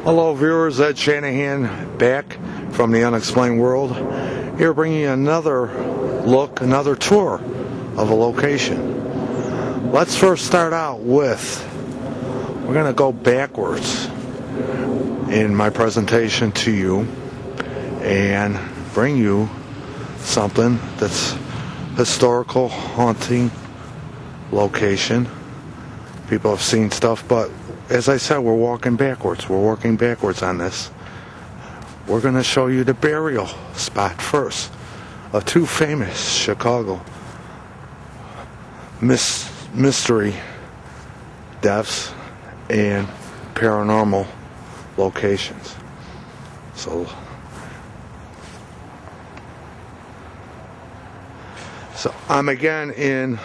Hello viewers, Ed Shanahan back from the Unexplained World. Here bringing you another look, another tour of a location. Let's first start out with, we're going to go backwards in my presentation to you and bring you something that's historical, haunting location. People have seen stuff, but as I said, we're walking backwards. We're working backwards on this. We're going to show you the burial spot first of two famous Chicago mystery deaths and paranormal locations. So I'm again in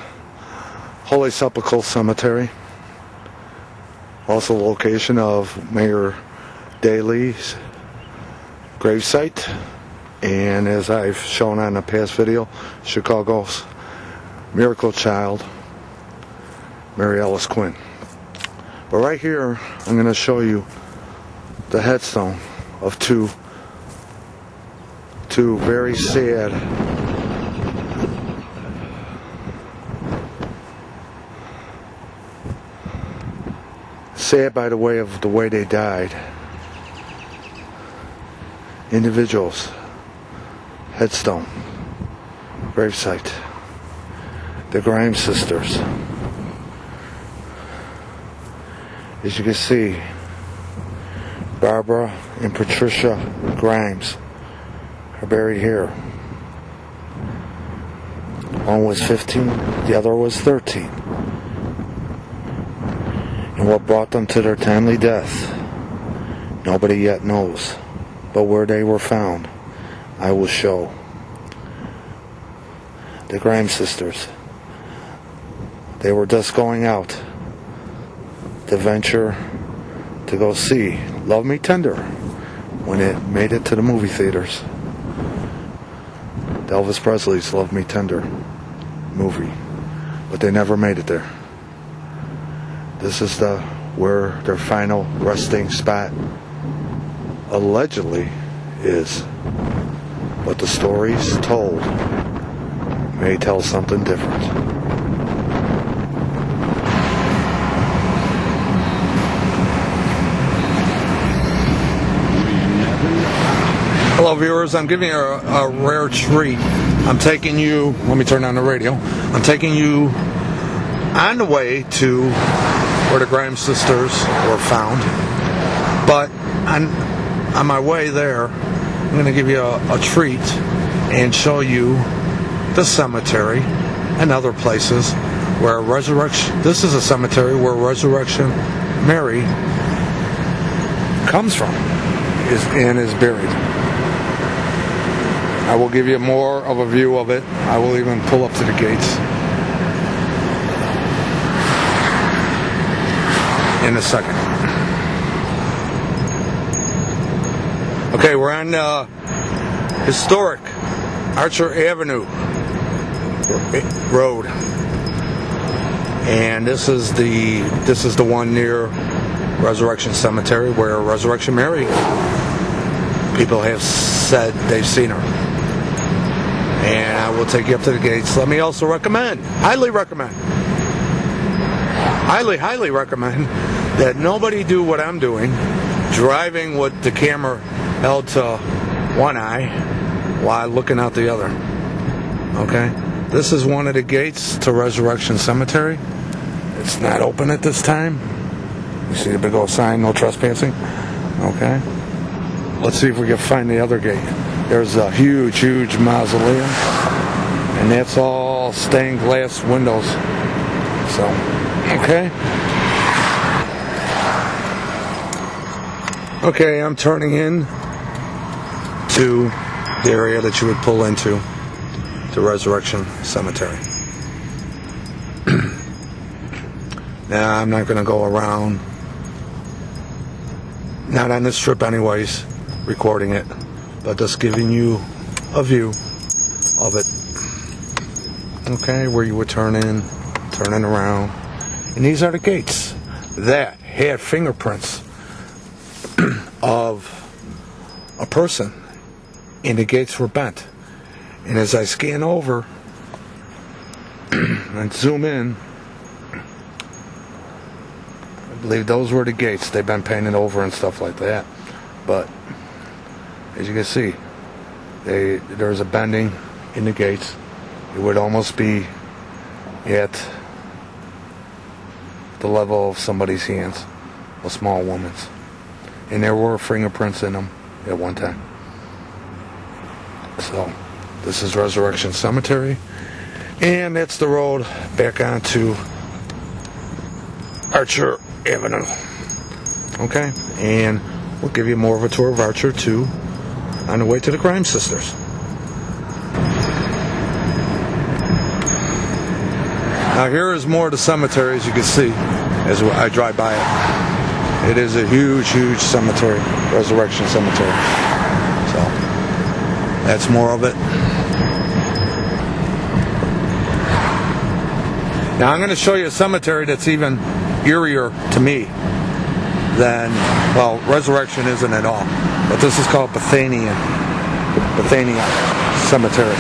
Holy Sepulchre Cemetery. Also location of Mayor Daley's gravesite, and as I've shown on a past video, Chicago's miracle child, Mary Alice Quinn. But right here, I'm going to show you the headstone of two very sad by the way of the way they died. Individuals, headstone, gravesite, the Grimes sisters. As you can see, Barbara and Patricia Grimes are buried here. One was 15, the other was 13. And what brought them to their timely death, nobody yet knows. But where they were found, I will show. The Grimes sisters, they were just going out to venture to go see Love Me Tender when it made it to the movie theaters. Elvis Presley's Love Me Tender movie. But they never made it there. This is where their final resting spot allegedly is. But the stories told may tell something different. Hello viewers, I'm giving you a rare treat. I'm taking you, let me turn on the radio. I'm taking you on the way to where the Grimes sisters were found. But on my way there, I'm going to give you a treat and show you the cemetery and other places where this is a cemetery where Resurrection Mary comes from and is buried. I will give you more of a view of it. I will even pull up to the gates in a second. Okay, we're on historic Archer Avenue road, and this is the one near Resurrection Cemetery where Resurrection Mary, people have said they've seen her. And I will take you up to the gates. Let me also highly recommend that nobody do what I'm doing, driving with the camera held to one eye while looking out the other. Okay? This is one of the gates to Resurrection Cemetery. It's not open at this time. You see the big old sign, no trespassing? Okay? Let's see if we can find the other gate. There's a huge, huge mausoleum, and that's all stained glass windows. So, okay. Okay, I'm turning in to the area that you would pull into the Resurrection Cemetery. Now, I'm not going to go around, not on this trip anyways, recording it, but just giving you a view of it. Okay, where you would turning around. And these are the gates that had fingerprints of a person, and the gates were bent. And as I scan over and zoom in, I believe those were the gates. They've been painted over and stuff like that. But as you can see, there's a bending in the gates. It would almost be at the level of somebody's hands, a small woman's. And there were fingerprints in them at one time. So, this is Resurrection Cemetery. And that's the road back onto Archer Avenue. Okay? And we'll give you more of a tour of Archer 2 on the way to the Crime Sisters. Now here is more of the cemetery, as you can see, as I drive by it. It is a huge, huge cemetery, Resurrection Cemetery. So, that's more of it. Now I'm going to show you a cemetery that's even eerier to me than, well, Resurrection isn't at all. But this is called Bethania Cemetery.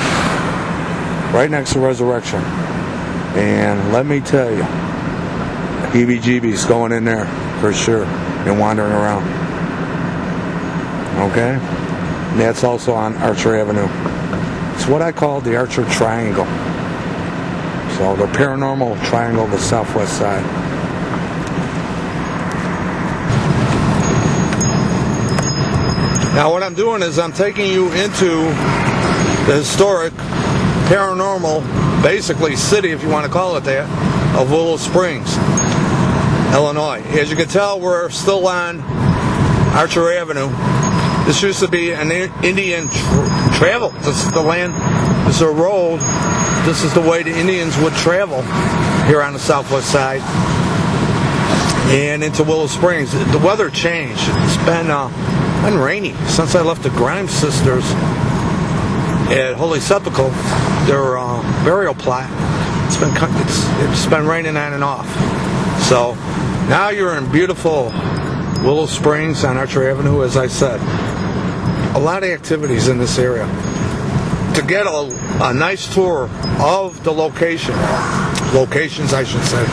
Right next to Resurrection. And let me tell you, heebie-jeebies going in there for sure and wandering around. Okay? And that's also on Archer Avenue. It's what I call the Archer Triangle. So the paranormal triangle of the southwest side. Now what I'm doing is I'm taking you into the historic, paranormal, basically city, if you want to call it that, of Willow Springs, Illinois. As you can tell, we're still on Archer Avenue. This used to be an Indian travel. This is the land, this is a road. This is the way the Indians would travel here on the southwest side and into Willow Springs. The weather changed. It's been rainy since I left the Grimes sisters at Holy Sepulchre, their burial plot. It's been raining on and off. So now you're in beautiful Willow Springs on Archer Avenue. As I said, a lot of activities in this area. To get a nice tour of the locations I should say,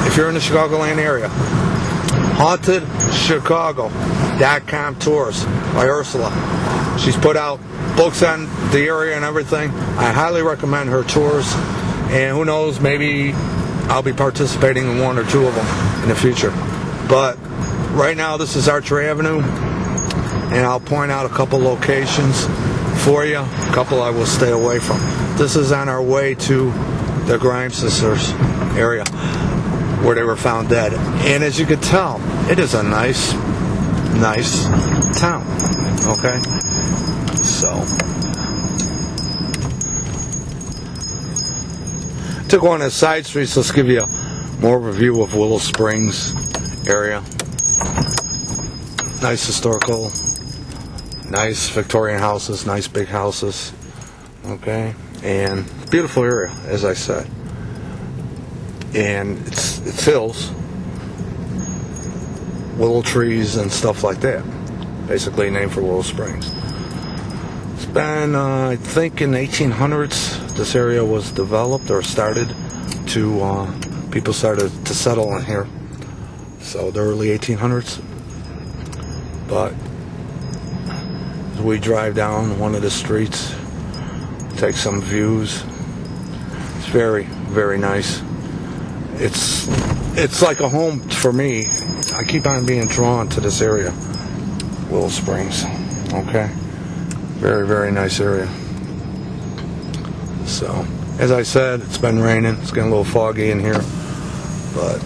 if you're in the Chicagoland area, HauntedChicago.com tours by Ursula. She's put out books on the area and everything. I highly recommend her tours, and who knows, maybe I'll be participating in one or two of them in the future. But right now this is Archer Avenue, and I'll point out a couple locations for you, a couple I will stay away from. This is on our way to the Grimes sisters area where they were found dead. And as you can tell, it is a nice town. Okay? So, took one of the side streets. Let's give you more of a view of Willow Springs area. Nice historical, nice Victorian houses, nice big houses. Okay, and beautiful area, as I said. And it's hills, willow trees and stuff like that. Basically named for Willow Springs. It's been, I think in the 1800s, this area was developed or started to, people started to settle in here. So the early 1800s. But as we drive down one of the streets, take some views, it's very, very nice. It's like a home for me. I keep on being drawn to this area, Willow Springs. Okay, very, very nice area. So, as I said, it's been raining. It's getting a little foggy in here, but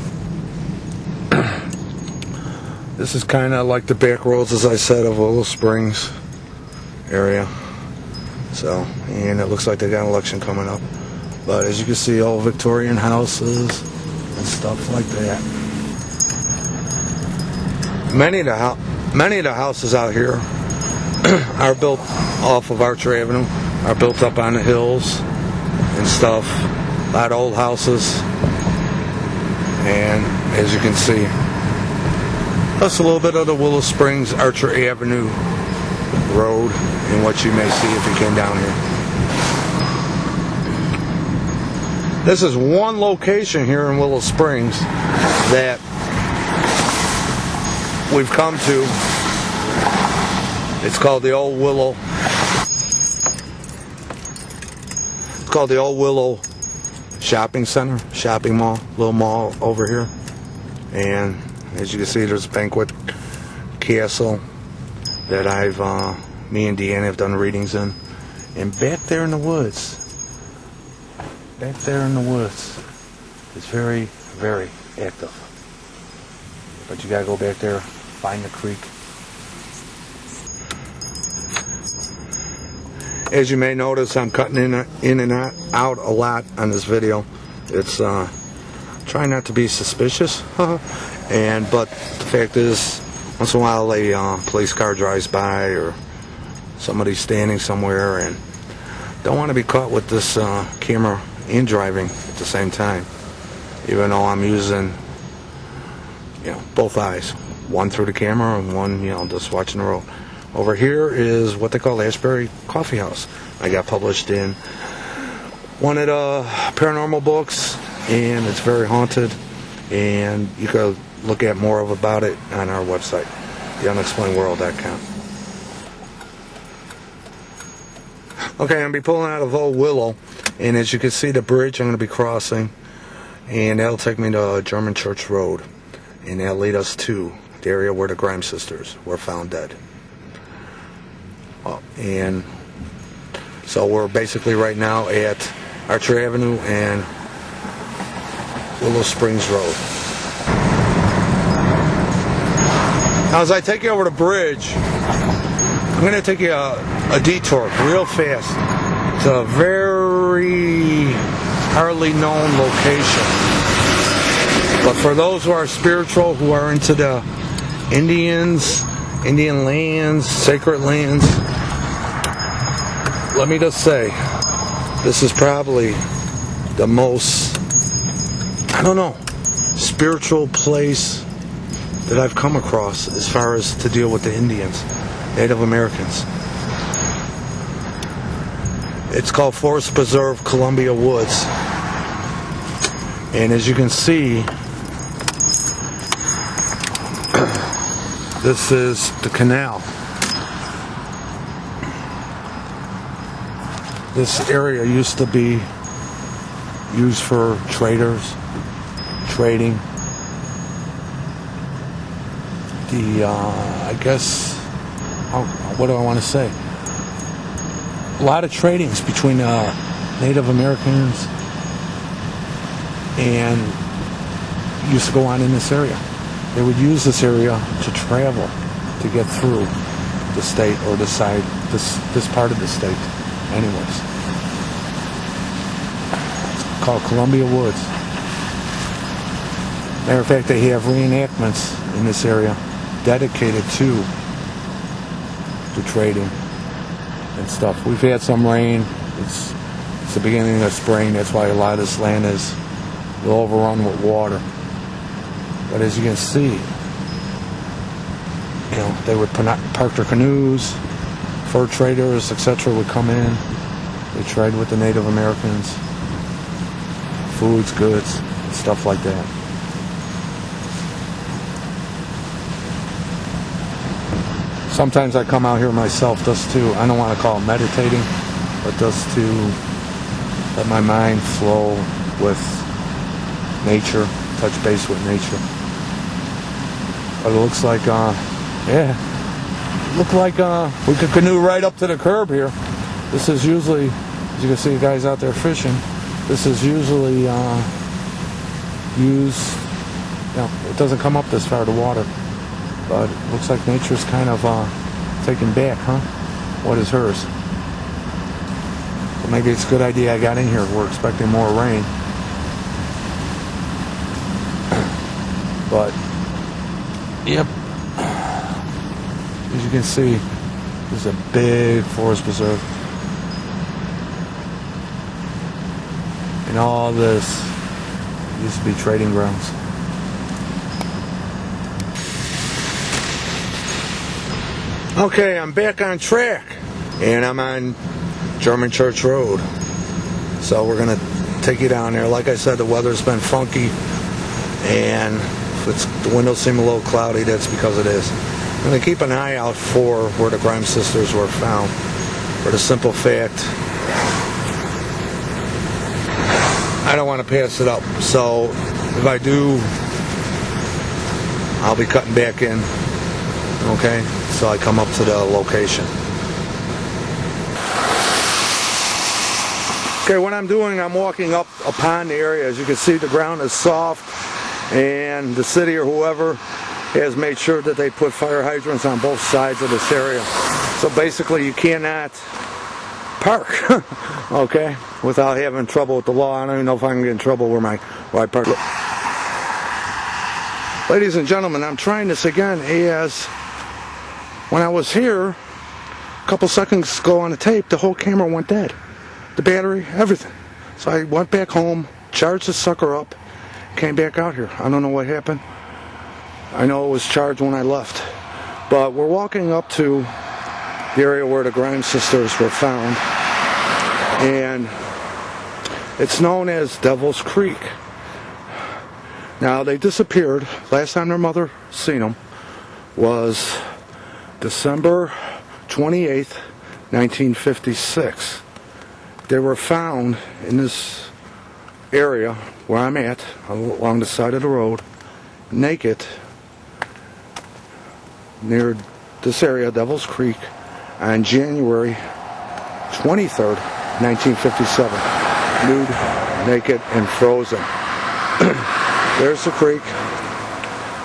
this is kind of like the back roads, as I said, of Willow Springs area. So, and it looks like they got an election coming up. But as you can see, all Victorian houses and stuff like that. Many of the houses out here are built off of Archer Avenue, are built up on the hills and stuff. A lot of old houses, and as you can see, Plus a little bit of the Willow Springs, Archer Avenue road and what you may see if you came down here. This is one location here in Willow Springs that we've come to. It's called the Old Willow. It's called the Old Willow Shopping Center, shopping mall, little mall over here. And as you can see, there's a banquet castle that me and Deanna have done readings in. And back there in the woods, it's very, very active. But you gotta go back there, find the creek. As you may notice, I'm cutting in and out a lot on this video. It's trying not to be suspicious, but the fact is, once in a while a police car drives by or somebody's standing somewhere and don't want to be caught with this camera and driving at the same time, even though I'm using both eyes, one through the camera and one just watching the road. Over here is what they call Ashbury Coffee House. I got published in one of the paranormal books, and it's very haunted, and you can look at more about it on our website, theunexplainedworld.com. Okay, I'm going to be pulling out of Old Willow, and as you can see the bridge I'm going to be crossing, and that'll take me to German Church Road, and that'll lead us to the area where the Grimes sisters were found dead. And so we're basically right now at Archer Avenue and Willow Springs Road. Now as I take you over the bridge, I'm going to take you a detour real fast. It's a very hardly known location. But for those who are spiritual, who are into the Indians, Indian lands, sacred lands, let me just say, this is probably the most, spiritual place that I've come across as far as to deal with the Indians, Native Americans. It's called Forest Preserve Columbia Woods. And as you can see, this is the canal. This area used to be used for traders, trading. What do I want to say? A lot of tradings between Native Americans and used to go on in this area. They would use this area to travel to get through the state or this part of the state. Anyways, it's called Columbia Woods. Matter of fact, they have reenactments in this area dedicated to trading and stuff. We've had some rain. It's the beginning of spring. That's why a lot of this land is overrun with water. But as you can see, they would park their canoes. Fur traders, etc., would come in. They trade with the Native Americans. Foods, goods, stuff like that. Sometimes I come out here myself just to, I don't want to call it meditating, but just to let my mind flow with nature, touch base with nature. But it looks like, we could canoe right up to the curb here. This is usually, as you can see, guys out there fishing. This is usually used. It doesn't come up this far to water, but it looks like nature's kind of taking back, what is hers. So maybe it's a good idea I got in here. We're expecting more rain, but yep. As you can see, there's a big forest preserve. And all this used to be trading grounds. Okay, I'm back on track, and I'm on German Church Road. So we're gonna take you down there. Like I said, the weather's been funky, and if the windows seem a little cloudy, that's because it is. I'm gonna keep an eye out for where the Grimes sisters were found, for the simple fact I don't want to pass it up. So if I do, I'll be cutting back in. Okay, so I come up to the location. Okay, what I'm doing, I'm walking up upon the area. As you can see, the ground is soft, and the city or whoever has made sure that they put fire hydrants on both sides of this area. So basically, you cannot park, okay, without having trouble with the law. I don't even know if I can get in trouble where I park. Ladies and gentlemen, I'm trying this again as when I was here a couple seconds ago on the tape, the whole camera went dead. The battery, everything. So I went back home, charged the sucker up, came back out here. I don't know what happened. I know it was charged when I left. But we're walking up to the area where the Grimes sisters were found. And it's known as Devil's Creek. Now, they disappeared. Last time their mother seen them was December 28th, 1956. They were found in this area where I'm at, along the side of the road, naked, near this area, Devil's Creek, on January 23rd, 1957. Nude, naked, and frozen. There's the creek.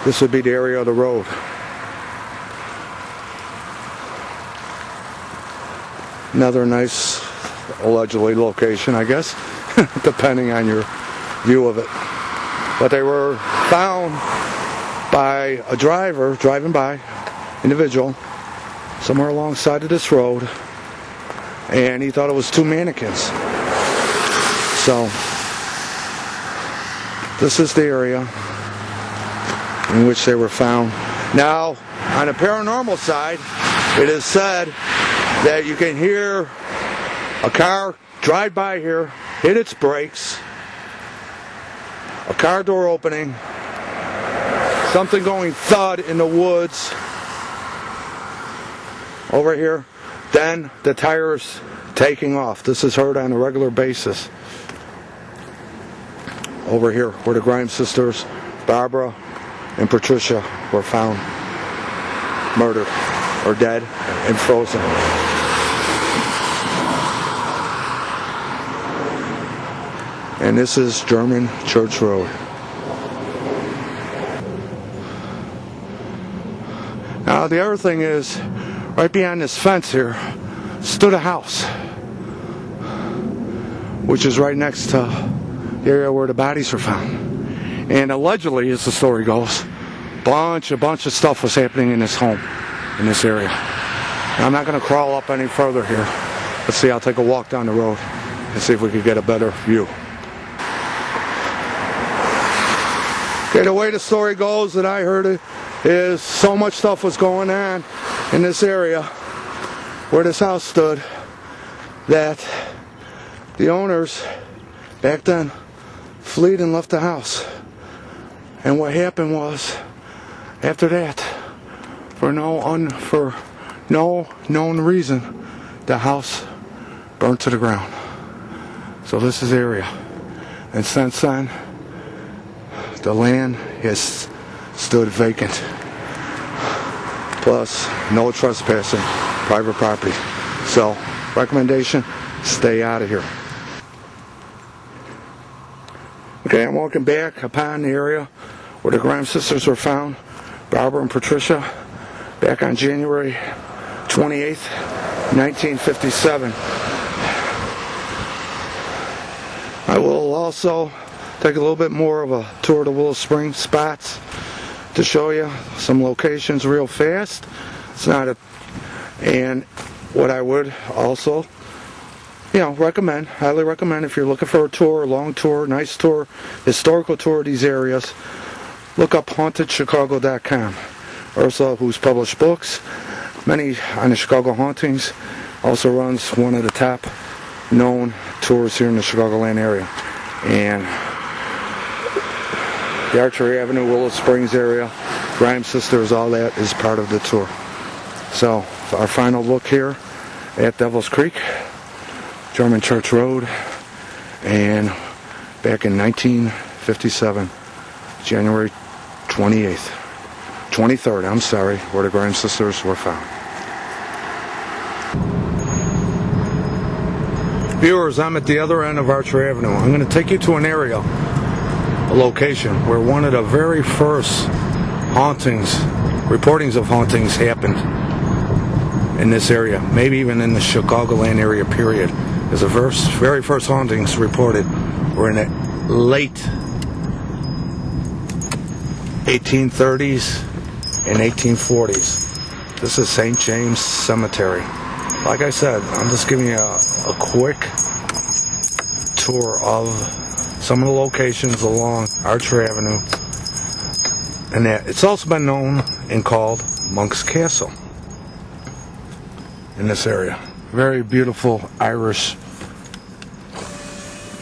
This would be the area of the road. Another nice, allegedly, location, I guess, depending on your view of it. But they were found by a driver driving by, individual, somewhere alongside of this road, and he thought it was two mannequins. So this is the area in which they were found. Now, on the paranormal side, it is said that you can hear a car drive by here, hit its brakes, a car door opening, something going thud in the woods over here, then the tires taking off. This is heard on a regular basis. Over here, where the Grimes sisters, Barbara and Patricia, were found murdered or dead and frozen. And this is German Church Road. Now the other thing is, right behind this fence here stood a house, which is right next to the area where the bodies were found. And allegedly, as the story goes, a bunch of stuff was happening in this home, in this area. Now, I'm not going to crawl up any further here. Let's see, I'll take a walk down the road and see if we can get a better view. Okay, the way the story goes that I heard it is so much stuff was going on in this area where this house stood that the owners back then fled and left the house. And what happened was, after that, for no known reason, the house burnt to the ground. So this is the area. And since then, the land has stood vacant. Plus, no trespassing, private property. So, recommendation, stay out of here. Okay, I'm walking back upon the area where the Grimes sisters were found, Barbara and Patricia, back on January 28th, 1957. I will also take a little bit more of a tour of the Willow Springs spots to show you some locations real fast. It's not a, and what I would also, recommend, highly recommend, if you're looking for a tour, a long tour, nice tour, historical tour of these areas, look up hauntedchicago.com. Ursula, who's published books, many on the Chicago Hauntings. Also runs one of the top known tours here in the Chicagoland area. And the Archer Avenue, Willow Springs area, Grime Sisters, all that is part of the tour. So our final look here at Devil's Creek, German Church Road, and back in 1957, January 23rd, I'm sorry, where the Grime Sisters were found. Viewers, I'm at the other end of Archer Avenue. I'm going to take you to an area, a location, where one of the very first hauntings, reportings of hauntings happened in this area, maybe even in the Chicagoland area period. Because the very first hauntings reported were in the late 1830s and 1840s. This is St. James Cemetery. Like I said, I'm just giving you a quick tour of some of the locations along Archer Avenue. And that it's also been known and called Monk's Castle in this area. Very beautiful Irish,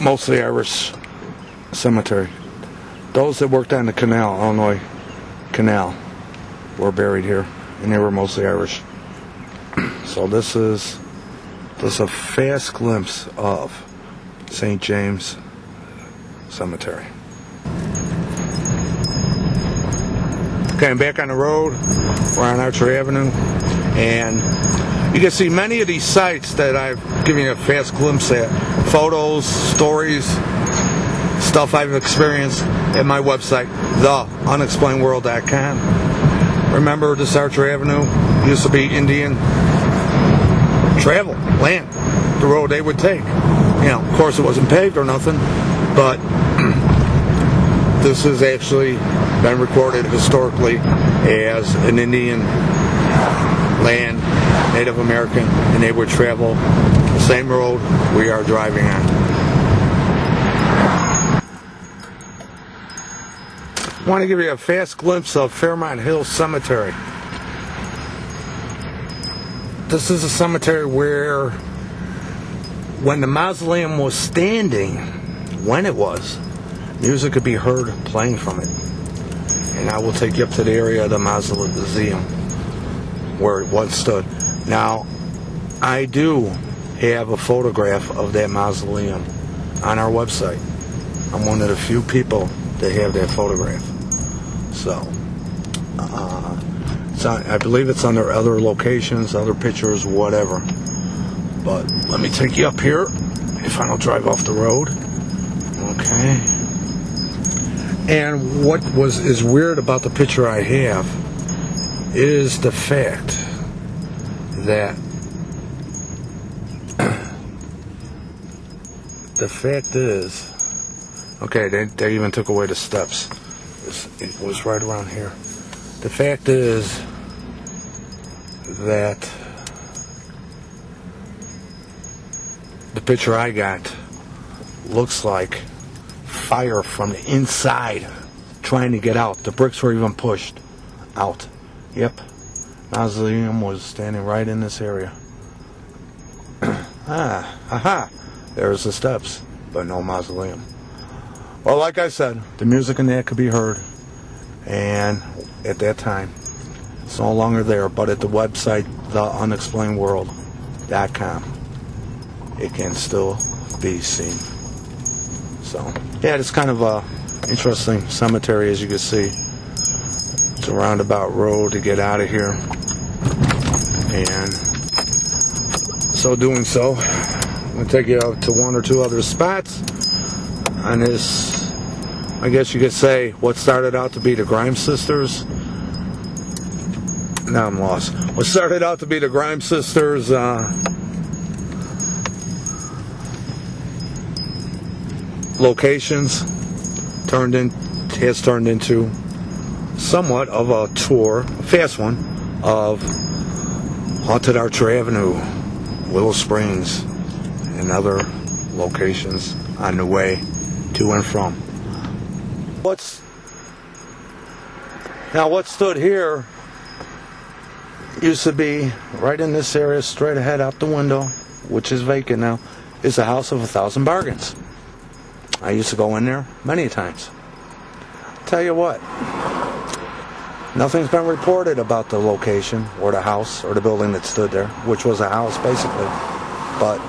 mostly Irish cemetery. Those that worked on the canal, Illinois Canal, were buried here, and they were mostly Irish. So this is just a fast glimpse of St. James Cemetery. Okay, I'm back on the road. We're on Archer Avenue, and you can see many of these sites that I've given you a fast glimpse at. Photos, stories, stuff I've experienced at my website, theunexplainedworld.com. Remember, this Archer Avenue used to be Indian travel, land, the road they would take. You know, of course it wasn't paved or nothing, but this has actually been recorded historically as an Indian land, Native American, and they would travel the same road we are driving on. I want to give you a fast glimpse of Fairmont Hill Cemetery. This is a cemetery where, when the mausoleum was standing, when it was, music could be heard playing from it. And I will take you up to the area of the mausoleum where it once stood. Now, I do have a photograph of that mausoleum on our website. I'm one of the few people that have that photograph. So, I believe it's under other locations, other pictures, whatever. But let me take you up here, if I don't drive off the road. Okay. And what is weird about the picture I have is the fact that okay, they even took away the steps. It was right around here. The fact is that the picture I got looks like fire from the inside trying to get out. The bricks were even pushed out. Yep. Mausoleum was standing right in this area. There's the steps, but no mausoleum. Well, like I said, the music in that could be heard, and at that time, it's no longer there, but at the website, theunexplainedworld.com, it can still be seen. So, yeah, it's kind of a interesting cemetery, as you can see. It's a roundabout road to get out of here, and so doing so, I'm going to take you out to one or two other spots on this, I guess you could say, what started out to be the Grime Sisters. Now I'm lost. What started out to be the Grime Sisters locations has turned into somewhat of a tour, a fast one, of Haunted Archer Avenue, Willow Springs, and other locations on the way to and from. What stood here used to be right in this area, straight ahead out the window, which is vacant now, is a house of 1,000 bargains. I used to go in there many times. Tell you what, nothing's been reported about the location or the house or the building that stood there, which was a house basically, but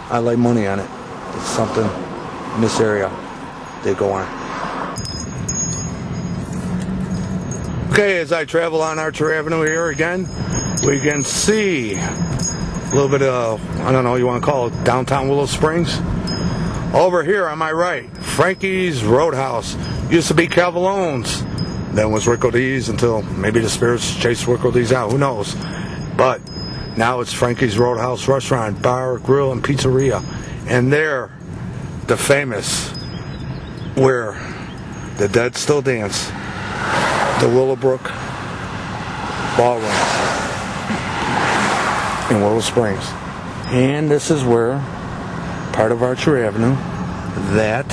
I lay money on it. It's something in this area they go on. Okay, as I travel on Archer Avenue here again, we can see a little bit of, I don't know, you want to call it downtown Willow Springs. Over here on my right, Frankie's Roadhouse. Used to be Cavalone's. Then was Rico D's until maybe the spirits chased Rico D's out. Who knows? But now it's Frankie's Roadhouse Restaurant, Bar, Grill, and Pizzeria. And there, the famous, where the dead still dance, the Willowbrook Ballroom in Willow Springs. And this is where part of Archer Avenue, that,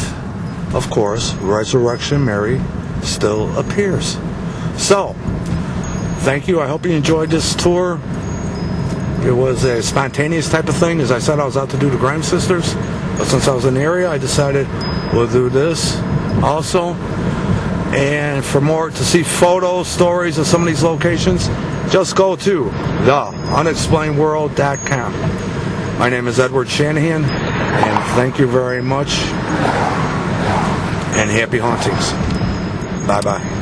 of course, Resurrection Mary still appears. So, thank you. I hope you enjoyed this tour. It was a spontaneous type of thing. As I said, I was out to do the Grimes Sisters, but since I was in the area, I decided we'll do this also. And for more, to see photos, stories of some of these locations, just go to theunexplainedworld.com. My name is Edward Shanahan, and thank you very much, and happy hauntings. Bye-bye.